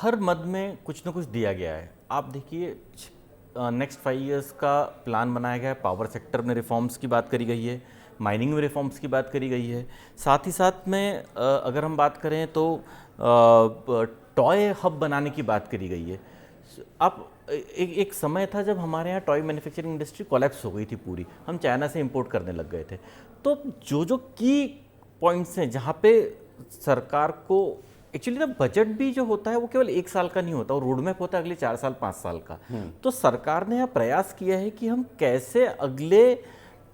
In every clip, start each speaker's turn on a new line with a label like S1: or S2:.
S1: हर मद में कुछ ना कुछ दिया गया है। आप देखिए, नेक्स्ट 5 इयर्स का प्लान बनाया गया है। पावर सेक्टर में रिफॉर्म्स की बात करी गई है, माइनिंग में रिफॉर्म्स की बात करी गई है। साथ ही साथ में अगर हम बात करें तो टॉय हब बनाने की बात करी गई है। अब एक समय था जब हमारे यहाँ टॉय मैन्युफैक्चरिंग इंडस्ट्री कोलैप्स हो गई थी पूरी, हम चाइना से इंपोर्ट करने लग गए थे। तो जो जो की पॉइंट्स हैं जहाँ पे सरकार को एक्चुअली ना, बजट भी जो होता है वो केवल 1 साल का नहीं होता, वो रोड मैप होता है अगले 4 साल 5 साल का। तो सरकार ने यह प्रयास किया है कि हम कैसे अगले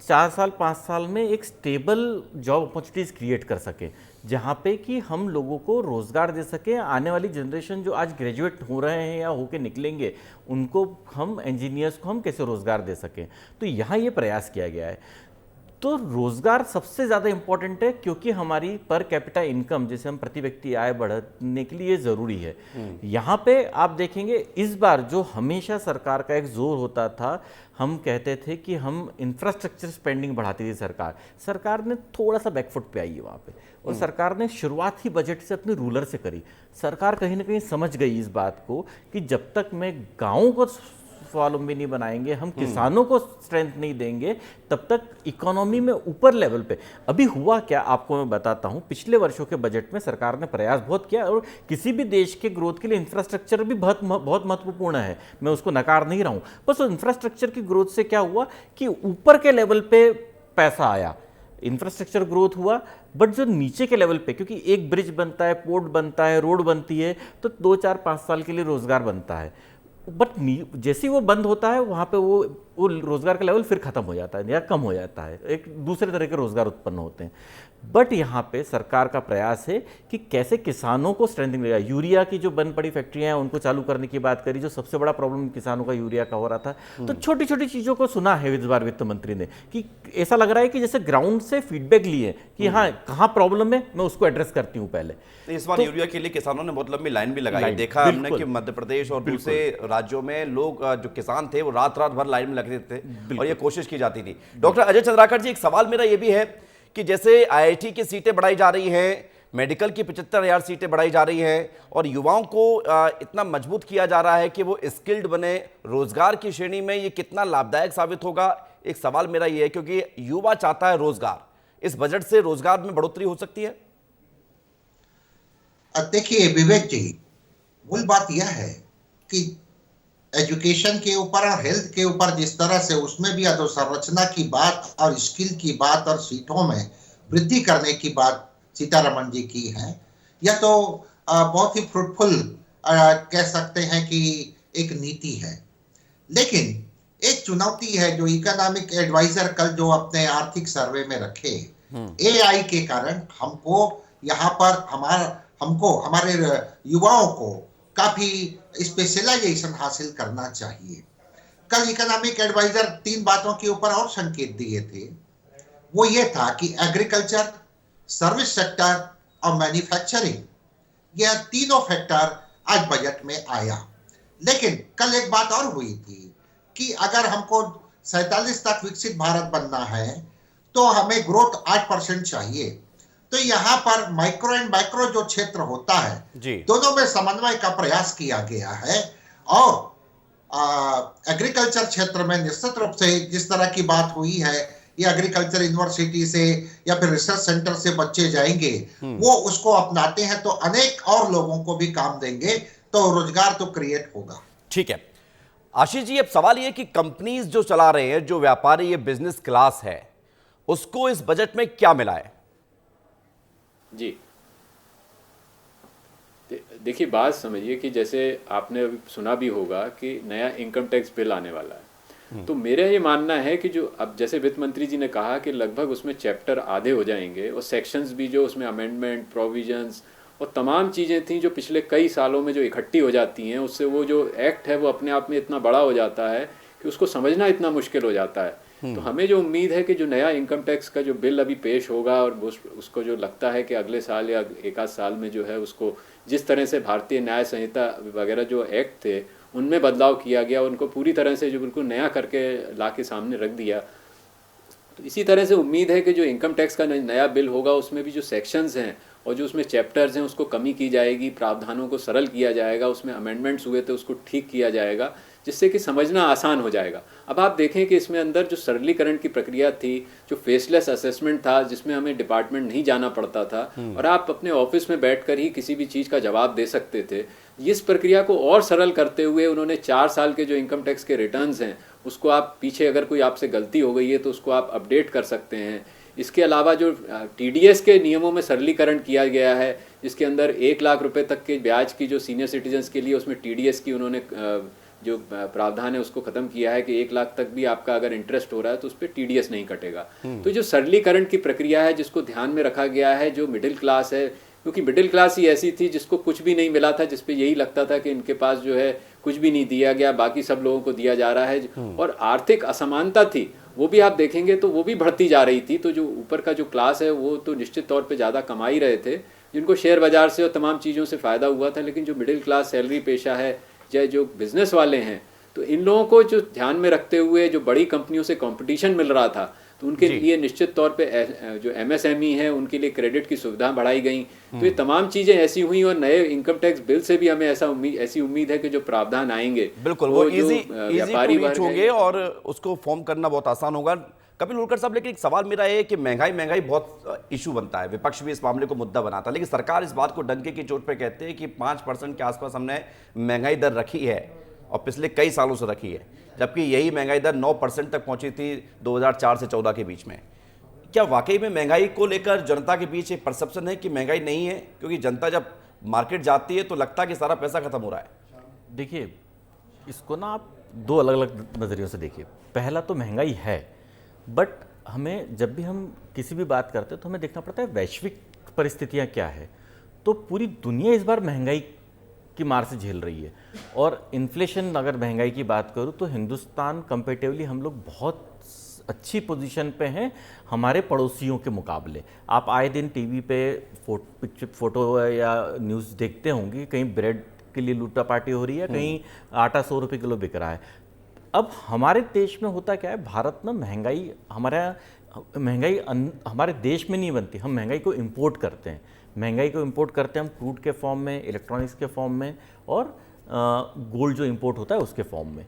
S1: 4 साल 5 साल में एक स्टेबल जॉब अपॉर्चुनिटीज क्रिएट कर सकें, जहाँ पे कि हम लोगों को रोजगार दे सकें। आने वाली जनरेशन जो आज ग्रेजुएट हो रहे हैं या होके निकलेंगे, उनको हम इंजीनियर्स को हम कैसे रोजगार दे सकें। तो यहाँ ये प्रयास किया गया है। तो रोजगार सबसे ज़्यादा इंपॉर्टेंट है, क्योंकि हमारी पर कैपिटा इनकम, जिसे हम प्रति व्यक्ति आय बढ़ाने के लिए ज़रूरी है। यहाँ पे आप देखेंगे इस बार जो हमेशा सरकार का एक जोर होता था, हम कहते थे कि हम इंफ्रास्ट्रक्चर स्पेंडिंग बढ़ाती थी सरकार ने थोड़ा सा बैकफुट पे आई है वहाँ पे। और सरकार ने शुरुआत ही बजट से अपने रूलर से करी। सरकार कहीं ना कहीं समझ गई इस बात को कि जब तक मैं गाँव को स्वावलंबी नहीं बनाएंगे, हम किसानों को स्ट्रेंथ नहीं देंगे, तब तक इकोनॉमी में ऊपर लेवल पे। अभी हुआ क्या आपको मैं बताता हूं। पिछले वर्षों के बजट में सरकार ने प्रयास बहुत किया, और किसी भी देश के ग्रोथ के लिए इंफ्रास्ट्रक्चर भी बहुत महत्वपूर्ण है, मैं उसको नकार नहीं रहा हूं। बस इंफ्रास्ट्रक्चर की ग्रोथ से क्या हुआ कि ऊपर के लेवल पे पैसा आया, इंफ्रास्ट्रक्चर ग्रोथ हुआ, बट जो नीचे के लेवल पे, क्योंकि एक ब्रिज बनता है, पोर्ट बनता है, रोड बनती है, तो 2 4 5 साल के लिए रोजगार बनता है। बट जैसे ही वो बंद होता है, वहाँ पे वो रोजगार का लेवल फिर खत्म हो जाता है या कम हो जाता है, एक दूसरे तरह के रोजगार उत्पन्न होते हैं। बट यहाँ पे सरकार का प्रयास है कि कैसे किसानों को स्ट्रेंथिंग मिलेगा। यूरिया की जो बंद पड़ी फैक्ट्रियाँ हैं उनको चालू करने की बात करी, जो सबसे बड़ा प्रॉब्लम किसानों का यूरिया का हो रहा था। तो छोटी छोटी चीज़ों को सुना है इस बार वित्त मंत्री ने, कि ऐसा लग रहा है कि जैसे ग्राउंड से फीडबैक लिए कि हाँ कहाँ प्रॉब्लम है, मैं उसको एड्रेस करती हूँ पहले।
S2: इस बार यूरिया के लिए किसानों ने बहुत लंबी लाइन भी लगाई, देखा हमने कि मध्य प्रदेश और दूसरे राज्यों में लोग जो किसान थे वो रात रात भर लाइन में लगे थे और ये कोशिश की जाती थी। डॉक्टर अजय चंद्राकर जी, एक सवाल मेरा ये भी है कि जैसे आईआईटी की सीटें बढ़ाई जा रही हैं, मेडिकल की 75,000 सीटें बढ़ाई जा रही हैं, और युवाओं को इतना मजबूत किया जा रहा है कि वो स्किल्ड बने, रोजगार की श्रेणी में ये कितना लाभदायक साबित होगा? एक सवाल मेरा ये है, क्योंकि युवा चाहता है रोजगार, इस बजट से रोजगार में बढ़ोतरी हो सकती है?
S3: देखिए विवेक जी, मूल बात यह है कि एजुकेशन के ऊपर और हेल्थ के ऊपर जिस तरह से उसमें भी अधोसंरचना की बात और स्किल की बात और सीटों में वृद्धि करने की बात सीतारमण जी की है, यह तो बहुत ही फ्रूटफुल कह सकते हैं कि एक नीति है। लेकिन एक चुनौती है जो इकोनॉमिक एडवाइजर कल जो अपने आर्थिक सर्वे में रखे, एआई के कारण हमको यहाँ पर हमारे युवाओं को काफी स्पेशलाइजेशन हासिल करना चाहिए। कल इकोनॉमिक एडवाइजर 3 बातों के ऊपर और संकेत दिए थे। वो ये था कि एग्रीकल्चर, सर्विस सेक्टर और मैन्युफैक्चरिंग, यह तीनों फैक्टर आज बजट में आया। लेकिन कल एक बात और हुई थी कि अगर हमको 47 तक विकसित भारत बनना है तो हमें ग्रोथ 8% चाहिए। तो यहाँ पर माइक्रो एंड मैक्रो जो क्षेत्र होता है, दोनों में समन्वय का प्रयास किया गया है। और एग्रीकल्चर क्षेत्र में निश्चित रूप से जिस तरह की बात हुई है, ये एग्रीकल्चर यूनिवर्सिटी से या फिर रिसर्च सेंटर से बच्चे जाएंगे, वो उसको अपनाते हैं तो अनेक और लोगों को भी काम देंगे, तो रोजगार तो क्रिएट होगा।
S2: ठीक है आशीष जी, अब सवाल ये कि कंपनीज जो चला रहे हैं, जो व्यापारी ये बिजनेस क्लास है, उसको इस बजट में क्या मिला है?
S4: जी देखिए, बात समझिए कि जैसे आपने अभी सुना भी होगा कि नया इनकम टैक्स बिल आने वाला है। तो मेरा ये मानना है कि जो अब जैसे वित्त मंत्री जी ने कहा कि लगभग उसमें चैप्टर आधे हो जाएंगे, और सेक्शंस भी जो उसमें अमेंडमेंट, प्रोविजंस और तमाम चीज़ें थी जो पिछले कई सालों में जो इकट्ठी हो जाती हैं, उससे वो जो एक्ट है वो अपने आप में इतना बड़ा हो जाता है कि उसको समझना इतना मुश्किल हो जाता है। तो हमें जो उम्मीद है कि जो नया इनकम टैक्स का जो बिल अभी पेश होगा, और उसको जो लगता है कि अगले साल या एक आध साल में जो है उसको जिस तरह से भारतीय न्याय संहिता वगैरह जो एक्ट थे उनमें बदलाव किया गया, उनको पूरी तरह से जो बिल्कुल नया करके ला के सामने रख दिया। तो इसी तरह से उम्मीद है कि जो इनकम टैक्स का नया बिल होगा उसमें भी जो सेक्शंस हैं और जो उसमें चैप्टर्स हैं उसको कमी की जाएगी, प्रावधानों को सरल किया जाएगा, उसमें अमेंडमेंट्स हुए थे उसको ठीक किया जाएगा, जिससे कि समझना आसान हो जाएगा। अब आप देखें कि इसमें अंदर जो सरलीकरण की प्रक्रिया थी, जो फेसलेस असेसमेंट था जिसमें हमें डिपार्टमेंट नहीं जाना पड़ता था और आप अपने ऑफिस में बैठकर ही किसी भी चीज़ का जवाब दे सकते थे, इस प्रक्रिया को और सरल करते हुए उन्होंने 4 साल के जो इनकम टैक्स के रिटर्न्स हैं उसको आप पीछे अगर कोई आपसे गलती हो गई है तो उसको आप अपडेट कर सकते हैं। इसके अलावा जो टीडीएस के नियमों में सरलीकरण किया गया है, जिसके अंदर 1 लाख रुपए तक के ब्याज की जो सीनियर सिटीजन्स के लिए उसमें टीडीएस की उन्होंने जो प्रावधान है उसको खत्म किया है कि 1 लाख तक भी आपका अगर इंटरेस्ट हो रहा है तो उस पर टीडीएस नहीं कटेगा। तो जो सरलीकरण की प्रक्रिया है जिसको ध्यान में रखा गया है, जो मिडिल क्लास है, क्योंकि मिडिल क्लास ही ऐसी थी जिसको कुछ भी नहीं मिला था, जिसपे यही लगता था कि इनके पास जो है कुछ भी नहीं दिया गया, बाकी सब लोगों को दिया जा रहा है, और आर्थिक असमानता थी वो भी आप देखेंगे तो वो भी बढ़ती जा रही थी। तो जो ऊपर का जो क्लास है वो तो निश्चित तौर पे ज़्यादा कमा ही रहे थे, जिनको शेयर बाजार से और तमाम चीज़ों से फ़ायदा हुआ था, लेकिन जो मिडिल क्लास सैलरी पेशा है चाहे जो बिजनेस वाले हैं, तो इन लोगों को जो ध्यान में रखते हुए जो बड़ी कंपनियों से कंपटीशन मिल रहा था तो उनके लिए निश्चित तौर पे जो एमएसएमई है उनके लिए क्रेडिट की सुविधा बढ़ाई गई। तो ये तमाम चीजें ऐसी हुई और नए इनकम टैक्स बिल से भी हमें ऐसी उम्मीद है कि जो प्रावधान आएंगे
S2: बिल्कुल वो इजी
S4: व्यापारी
S2: वर्ग होंगे और उसको फॉर्म करना बहुत आसान होगा। कपिल उलकर साहब, लेकिन एक सवाल मेरा है कि महंगाई बहुत इशू बनता है, विपक्ष भी इस मामले को मुद्दा बनाता है, लेकिन सरकार इस बात को डंके की चोट पे कहते हैं कि 5% के आसपास हमने महंगाई दर रखी है और पिछले कई सालों से रखी है, जबकि यही महंगाई दर 9% तक पहुंची थी 2004 से 14 के बीच में। क्या वाकई में महंगाई को लेकर जनता के बीच एक परसेप्शन है कि महंगाई नहीं है? क्योंकि जनता जब मार्केट जाती है तो लगता है कि सारा पैसा खत्म हो रहा है।
S1: देखिए, इसको ना आप 2 अलग अलग नज़रियों से देखिए। पहला तो महंगाई है, बट हमें जब भी हम किसी भी बात करते हैं तो हमें देखना पड़ता है वैश्विक परिस्थितियाँ क्या है। तो पूरी दुनिया इस बार महंगाई की मार से झेल रही है, और इन्फ्लेशन, अगर महंगाई की बात करूँ तो हिंदुस्तान कंपेरेटिवली हम लोग बहुत अच्छी पोजीशन पे हैं हमारे पड़ोसियों के मुकाबले। आप आए दिन टीवी पे फोटो या न्यूज़ देखते होंगे, कहीं ब्रेड के लिए लूटा पार्टी हो रही है, कहीं आटा 100 रुपये किलो बिक रहा है। अब हमारे देश में होता क्या है, भारत में महंगाई हमारे देश में नहीं बनती, हम महंगाई को इंपोर्ट करते हैं। महंगाई को इंपोर्ट करते हैं हम क्रूड के फॉर्म में, इलेक्ट्रॉनिक्स के फॉर्म में, और गोल्ड जो इंपोर्ट होता है उसके फॉर्म में।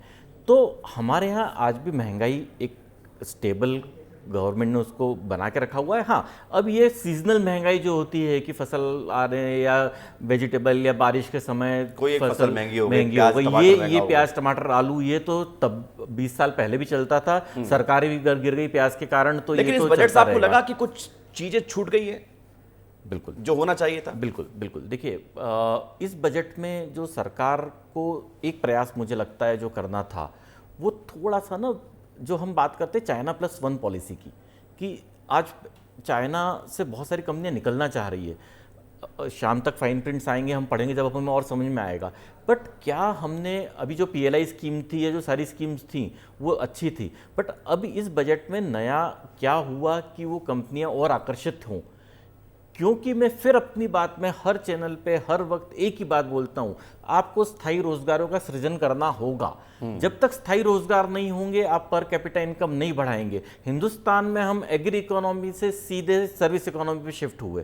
S1: तो हमारे यहाँ आज भी महंगाई एक स्टेबल गवर्नमेंट ने उसको बना के रखा हुआ है। हाँ, अब ये सीजनल महंगाई जो होती है कि फसल आ रहे हैं या वेजिटेबल या बारिश के समय
S2: कोई एक फसल महंगी हो
S1: गई, ये प्याज टमाटर आलू, ये तो तब 20 साल पहले भी चलता था, सरकारें भी गिर गई प्याज के कारण। तो
S2: लेकिन
S1: ये
S2: इस
S1: तो
S2: बजट से आपको लगा कि कुछ चीजें छूट गई है?
S1: बिल्कुल,
S2: जो होना चाहिए था।
S1: बिल्कुल बिल्कुल। देखिए, इस बजट में जो सरकार को एक प्रयास मुझे लगता है जो करना था, वो थोड़ा सा ना, जो हम बात करते हैं चाइना प्लस 1 पॉलिसी की, कि आज चाइना से बहुत सारी कंपनियां निकलना चाह रही है। शाम तक फाइन प्रिंट्स आएंगे, हम पढ़ेंगे जब हमें और समझ में आएगा। बट क्या हमने अभी जो PLI स्कीम थी या जो सारी स्कीम्स थी वो अच्छी थी, बट अब इस बजट में नया क्या हुआ कि वो कंपनियां और आकर्षित हों? क्योंकि मैं फिर अपनी बात में हर चैनल पे हर वक्त एक ही बात बोलता हूं, आपको स्थायी रोजगारों का सृजन करना होगा। जब तक स्थायी रोजगार नहीं होंगे आप पर कैपिटा इनकम नहीं बढ़ाएंगे। हिंदुस्तान में हम एग्री इकोनॉमी से सीधे सर्विस इकोनॉमी पे शिफ्ट हुए।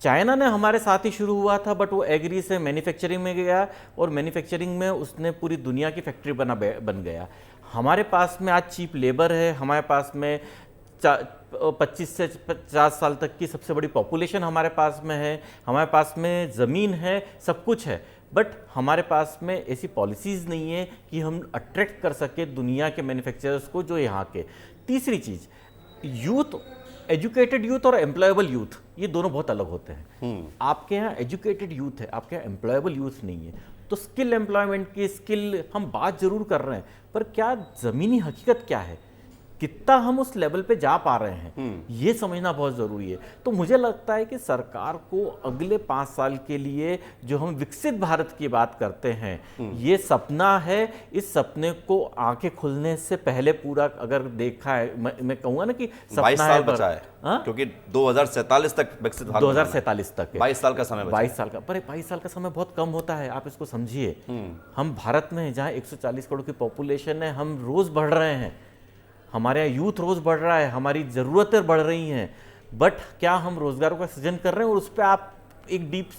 S1: चाइना ने हमारे साथ ही शुरू हुआ था, बट वो एग्री से मैन्युफैक्चरिंग में गया, और मैन्युफैक्चरिंग में उसने पूरी दुनिया की फैक्ट्री बन गया। हमारे पास में आज चीप लेबर है, हमारे पास में 25 से 50 साल तक की सबसे बड़ी पॉपुलेशन हमारे पास में है, हमारे पास में ज़मीन है, सब कुछ है, बट हमारे पास में ऐसी पॉलिसीज़ नहीं है कि हम अट्रैक्ट कर सके दुनिया के मैन्युफैक्चरर्स को जो यहाँ के। तीसरी चीज़, यूथ, एजुकेटेड यूथ और एम्प्लॉयबल यूथ, ये दोनों बहुत अलग होते हैं। आपके यहाँ एजुकेटेड यूथ है, आपके यहाँ एम्प्लॉयबल यूथ नहीं है। तो स्किल एम्प्लॉयमेंट की स्किल हम बात जरूर कर रहे हैं, पर क्या ज़मीनी हकीकत क्या है, कितना हम उस लेवल पे जा पा रहे हैं, ये समझना बहुत ज़रूरी है। तो मुझे लगता है कि सरकार को अगले 5 साल के लिए जो हम विकसित भारत की बात करते हैं, ये सपना है, इस सपने को आंखें खुलने से पहले पूरा अगर देखा है, मैं कहूँगा ना कि सपना
S2: 22 साल
S1: है,
S2: बचा है, क्योंकि 2047 तक विकसित भारत
S1: 2047 तक है,
S2: 22 साल का समय बचा।
S1: 22 साल का, पर 22 साल का समय बहुत कम होता है, आप इसको समझिए। हम भारत में जहाँ 140 करोड़ की पॉपुलेशन है, हम रोज़ बढ़ रहे हैं, हमारे यहाँ यूथ रोज़ बढ़ रहा है, हमारी ज़रूरतें बढ़ रही हैं, बट क्या हम रोजगारों का सृजन कर रहे हैं? और उस पर आप एक डीप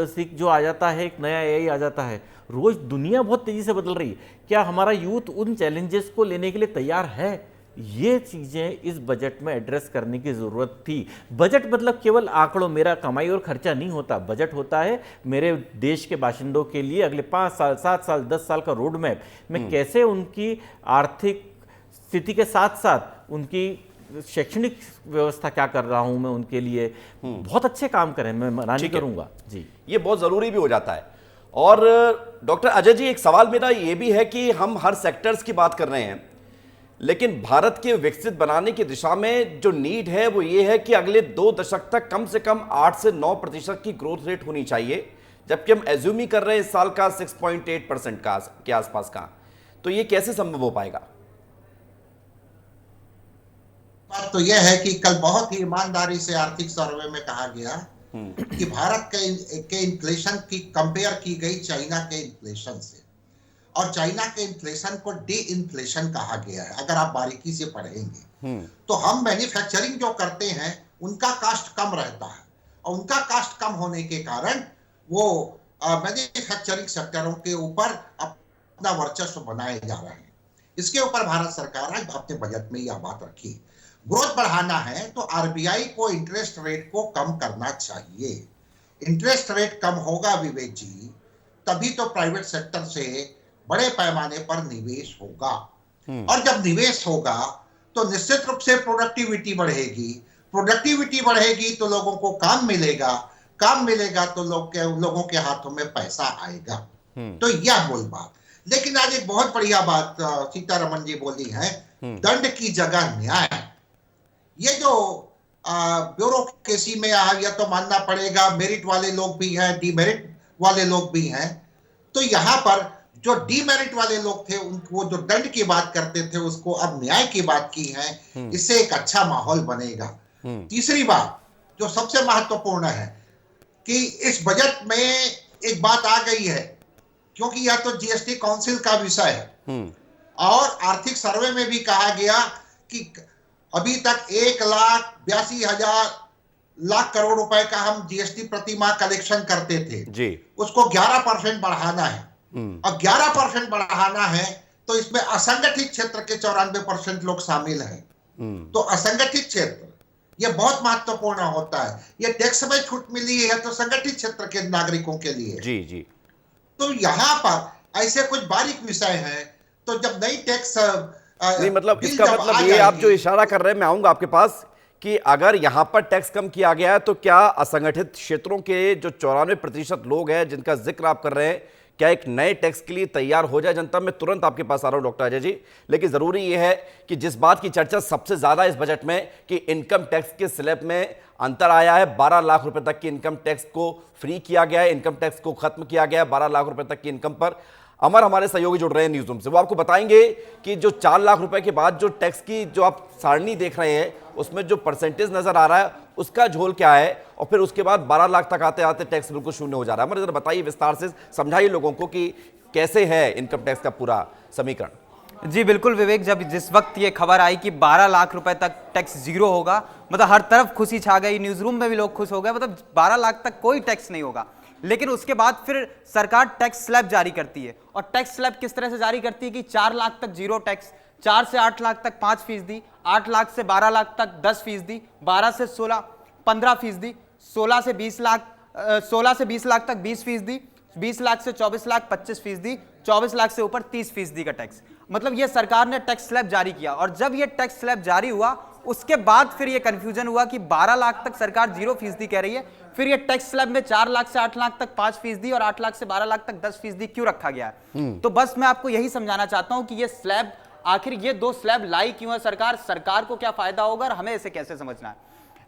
S1: सीख जो आ जाता है, एक नया एआई आ जाता है, रोज दुनिया बहुत तेजी से बदल रही है, क्या हमारा यूथ उन चैलेंजेस को लेने के लिए तैयार है? ये चीजें इस बजट में एड्रेस करने की जरूरत थी। बजट मतलब केवल आंकड़ों, मेरा कमाई और खर्चा नहीं होता। बजट होता है मेरे देश के बाशिंदों के लिए अगले 5 साल, 7 साल, 10 साल का रोड मैप, मैं कैसे उनकी आर्थिक स्थिति के साथ साथ उनकी शैक्षणिक व्यवस्था क्या कर रहा हूं मैं उनके लिए, बहुत अच्छे काम करें, मैं मना नहीं करूंगा जी।
S2: ये बहुत जरूरी भी हो जाता है। और डॉक्टर अजय जी, एक सवाल मेरा ये भी है कि हम हर सेक्टर्स की बात कर रहे हैं, लेकिन भारत के विकसित बनाने की दिशा में जो नीड है वो ये है कि अगले 2 दशक तक कम से कम 8 से 9% की ग्रोथ रेट होनी चाहिए, जबकि हम एज्यूम ही कर रहे हैं इस साल का 6.8% का के आसपास का। तो ये कैसे संभव हो पाएगा?
S3: बात तो यह है कि कल बहुत ही ईमानदारी से आर्थिक सर्वे में कहा गया कि भारत के इन्फ्लेशन की कंपेयर की गई चाइना के इन्फ्लेशन से, और चाइना के इन्फ्लेशन को डी इन्फ्लेशन कहा गया है। अगर आप बारीकी से पढ़ेंगे तो हम मैन्युफैक्चरिंग जो करते हैं उनका कास्ट कम रहता है, और उनका कास्ट कम होने के कारण वो मैन्युफैक्चरिंग सेक्टरों के ऊपर अपना वर्चस्व बनाए जा रहे हैं। इसके ऊपर भारत सरकार आज अपने बजट में यह बात रखी। ग्रोथ बढ़ाना है तो आरबीआई को इंटरेस्ट रेट को कम करना चाहिए। इंटरेस्ट रेट कम होगा विवेक जी, तभी तो प्राइवेट सेक्टर से बड़े पैमाने पर निवेश होगा, और जब निवेश होगा तो निश्चित रूप से प्रोडक्टिविटी बढ़ेगी। प्रोडक्टिविटी बढ़ेगी तो लोगों को काम मिलेगा, काम मिलेगा तो लोगों के हाथों में पैसा आएगा। तो यह मूल बात। लेकिन आज एक बहुत बढ़िया बात सीतारमण जी बोली है, दंड की जगह न्याय। ये जो ब्यूरोक्रेसी में यह तो मानना पड़ेगा, मेरिट वाले लोग भी हैं, डीमेरिट वाले लोग भी हैं। तो यहां पर जो डीमेरिट वाले लोग थे उनको जो दंड की बात करते थे उसको अब न्याय की बात की है। इससे एक अच्छा माहौल बनेगा। तीसरी बात जो सबसे महत्वपूर्ण है कि इस बजट में एक बात आ गई है, क्योंकि यह तो जीएसटी काउंसिल का विषय है, और आर्थिक सर्वे में भी कहा गया कि अभी तक 1,82,000 लाख करोड़ रुपए का हम जीएसटी प्रति माह कलेक्शन करते थे जी, उसको 11% बढ़ाना है। और 11% बढ़ाना है तो इसमें असंगठित क्षेत्र के 94% लोग शामिल हैं। तो असंगठित क्षेत्र यह बहुत महत्वपूर्ण होता है। यह टैक्स में छूट मिली है तो संगठित क्षेत्र के नागरिकों के लिए जी जी। तो यहां पर ऐसे कुछ बारीक विषय हैं। तो जब नई टैक्स
S2: नहीं, मतलब इसका मतलब ये आप जो इशारा कर रहे हैं, मैं आऊंगा आपके पास, कि अगर यहां पर टैक्स कम किया गया है तो क्या असंगठित क्षेत्रों के जो 94% लोग हैं जिनका जिक्र आप कर रहे हैं, क्या एक नए टैक्स के लिए तैयार हो जाए जनता? मैं तुरंत आपके पास आ रहा हूं डॉक्टर अजय जी, लेकिन जरूरी यह है कि जिस बात की चर्चा सबसे ज्यादा इस बजट में कि इनकम टैक्स के स्लैब में अंतर आया है, 12 लाख रुपए तक की इनकम टैक्स को फ्री किया गया है, इनकम टैक्स को खत्म किया गया है 12 लाख रुपए तक की इनकम पर। अमर हमारे सहयोगी जुड़ रहे हैं न्यूज़ रूम से, वो आपको बताएंगे कि जो 4 लाख रुपए के बाद जो टैक्स की जो आप सारणी देख रहे हैं उसमें जो परसेंटेज नजर आ रहा है उसका झोल क्या है, और फिर उसके बाद 12 लाख तक आते आते टैक्स बिल्कुल शून्य हो जा रहा है। अमर जरा बताइए विस्तार से, समझाइए लोगों को कि कैसे है इनकम टैक्स का पूरा समीकरण।
S5: जी बिल्कुल विवेक, जब जिस वक्त ये खबर आई कि 12 लाख रुपए तक टैक्स जीरो होगा, मतलब हर तरफ खुशी छा गई, न्यूज रूम में भी लोग खुश हो गए, मतलब 12 लाख तक कोई टैक्स नहीं होगा। लेकिन उसके बाद फिर सरकार टैक्स स्लैब जारी करती है, और टैक्स स्लैब किस तरह से जारी करती है कि 4 लाख तक जीरो टैक्स, 4 से 8 लाख तक 5%, 8 लाख से 12 लाख तक 10%, 12 से 16 15%, 16 से 20 लाख तक 20%, 20 लाख से 24 लाख 25%, 24 लाख से ऊपर 30% का टैक्स। मतलब ये सरकार ने टैक्स स्लैब जारी किया, और जब ये टैक्स स्लैब जारी हुआ उसके बाद फिर ये कंफ्यूजन हुआ कि 12 लाख तक सरकार 0% कह रही है, फिर ये टैक्स स्लैब में 4 लाख से 8 लाख तक 5% और 8 लाख से 12 लाख तक 10% क्यों रखा गया है। तो बस मैं आपको यही समझाना चाहता हूं कि ये स्लैब, आखिर ये 2 स्लैब लाई क्यों है सरकार को क्या फायदा होगा और हमें इसे कैसे समझना है।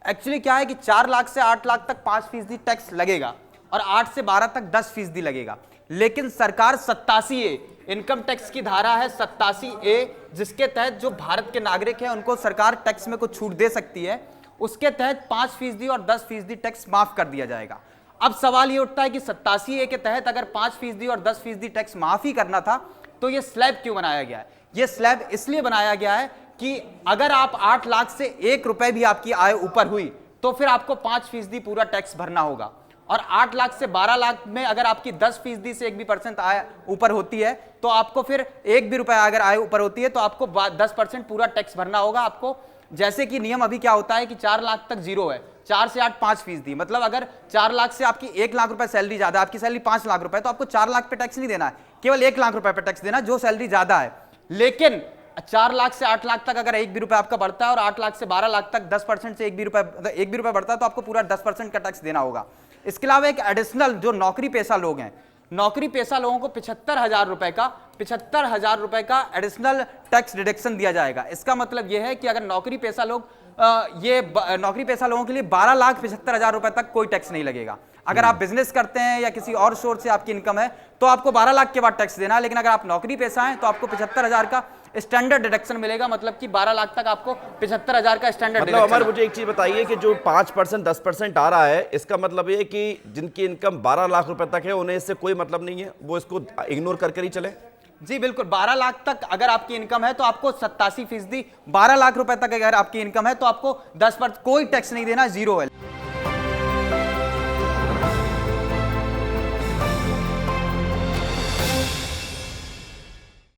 S5: एक्चुअली क्या है कि 4 लाख से 8 लाख तक 5% टैक्स लगेगा और 8 से 12 तक 10% लगेगा, लेकिन सरकार 87A इनकम टैक्स की धारा है 87A, जिसके तहत जो भारत के नागरिक हैं उनको सरकार टैक्स में कुछ छूट दे सकती है, उसके तहत 5% और 10% टैक्स माफ कर दिया जाएगा। अब सवाल ये उठता है कि 87A के तहत अगर 5% और 10% टैक्स माफ ही करना था तो ये स्लैब क्यों बनाया गया है। ये स्लैब इसलिए बनाया गया है कि अगर आप 8 लाख से 1 रुपए भी आपकी आय ऊपर हुई तो फिर आपको 5% पूरा टैक्स भरना होगा, और 8 लाख से 12 लाख में अगर आपकी 10% से 1% आय ऊपर होती है तो आपको फिर 1 भी रुपया अगर आय ऊपर होती है तो आपको 10% पूरा टैक्स भरना होगा आपको। जैसे कि नियम अभी क्या होता है कि 4 लाख तक जीरो है, 4 से 8 5%, मतलब अगर 4 लाख से आपकी 1 लाख रुपए सैलरी ज्यादा, आपकी सैलरी 5 लाख रुपए, तो आपको 4 लाख पे टैक्स नहीं देना है, केवल 1 लाख रुपए पे टैक्स देना जो सैलरी ज्यादा है। लेकिन 4 लाख से 8 लाख तक अगर 1 भी रुपए आपका बढ़ता है और 8 लाख से 12 लाख तक 10% से 1 भी रुपए बढ़ता है तो आपको पूरा 10% का टैक्स देना होगा। इसके अलावा एक एडिशनल जो नौकरी पेशा लोग हैं, नौकरी पेशा लोगों को 75,000 रुपए का एडिशनल टैक्स डिडक्शन दिया जाएगा। इसका मतलब यह है कि अगर नौकरी पेशा लोग नौकरी पेशा लोगों के लिए 12,75,000 रुपए तक कोई टैक्स नहीं लगेगा। अगर आप बिजनेस करते हैं या किसी और सोर्स से आपकी इनकम है तो आपको 12 लाख के बाद टैक्स देना है, लेकिन अगर आप नौकरी पेशा हैं तो आपको 75,000 का स्टैंडर्ड डिडक्शन मिलेगा, मतलब कि 12 लाख तक आपको 75,000 का स्टैंडर्ड
S2: मतलब अमर, मुझे एक चीज बताइए कि जो 5% 10% आ रहा है, इसका मतलब ये कि जिनकी इनकम 12 लाख रुपए तक है उन्हें इससे कोई मतलब नहीं है, वो इसको इग्नोर कर ही चले?
S5: जी बिल्कुल, 12 लाख तक अगर आपकी इनकम है तो आपको 87%, 12 लाख रुपए तक अगर आपकी इनकम है तो आपको 10% कोई टैक्स नहीं देना, जीरो है।